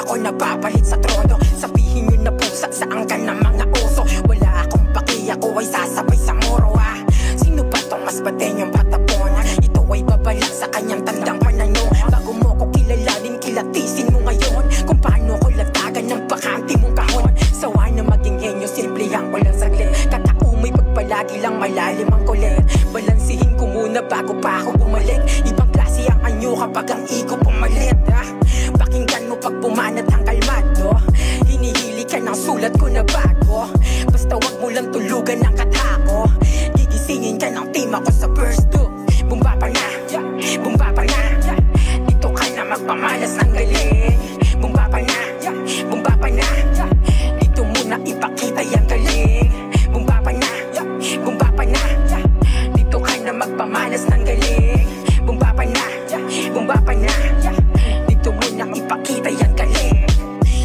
ako nababalit sa trono. Sabihin nyo na pusa, saan ka ng mga oso. Wala akong paki, ako ay sasabay sa moro ha. Sino ba tong mas batenyong pataponan? Ito ay babala sa kanyang tandang pananong. Bago mo ko kilalanin, kilatisin mo ngayon kung paano ko latagan ng bakanti mong kahon. Sawa na maging henyo, simplihan ko lang saglit. Kataumay pagpalagi lang malalim ang kulit. Balansihin ko muna bago pa ako bumalik. Ibang klase ang anyo kapag ang ego pumalit ha. Pakinggan mo pag bumanat ang kalmado. Hinihili ka ng sulat ko na bago. Basta wag mo lang tulugan ng katako. Gigisingin ka ng team ako sa verse 2. Bumba pa na, bumba pa na. Dito ka na magpamalas ng galing. Bumba pa na, bumba pa na. Dito muna ipakita yung galing. Bumba pa na, bumba pa na. Dito ka na magpamalas ng galing. Bumba pa na, bumba pa na. Dito muna ipakita yung galing.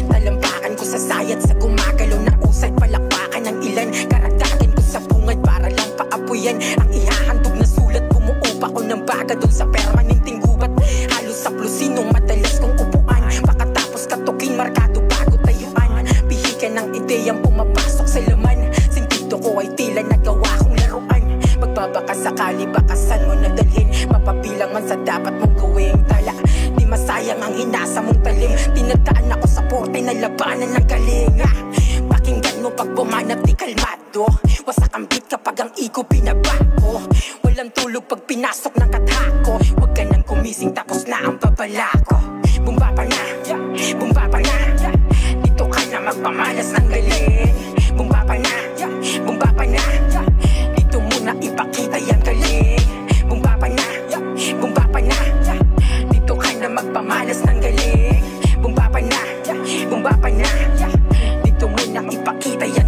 Talampakan ko sa sayat sa gumagalaw na usay. Palakpakan ng ilan, karagdagan ko sa bungad para lang paapuyan ang ihahandog na sulat. Bumuo pa ko ng baga dun sa permanenteng gubat. Halos sa plusinong madalas kong upuan. Pakatapos katukin, markado bago tayuan. Pihikan ng ideyang pumapasok sa laman. Sentido ko ay tila nagawa kong laruan. Magbabaka sakali bakasan mo na dalhin. Mapabilang man sa dapat mong gawing tala. Di masayang ang hinasa mong talim. Tinadaan ako sa porte na labanan ng galinga. Pakinggan mo pag bumanat di kalmado. Wasak ang beat kapag ang ego binabago. Walang tulog pag pinasok ng katako. Huwag ka nang kumising tapos na ang babala ko. Bumba pa na, bumba pa na. Dito ka na magpamalas ng galing. Bumba pa na, bumba pa na. Dito muna ipakita yung galing. Bumba pa na, bumba pa na. Dito ka na magpamalas ng galing. Bumba pa na, bumba pa na. Dito muna ipakita yung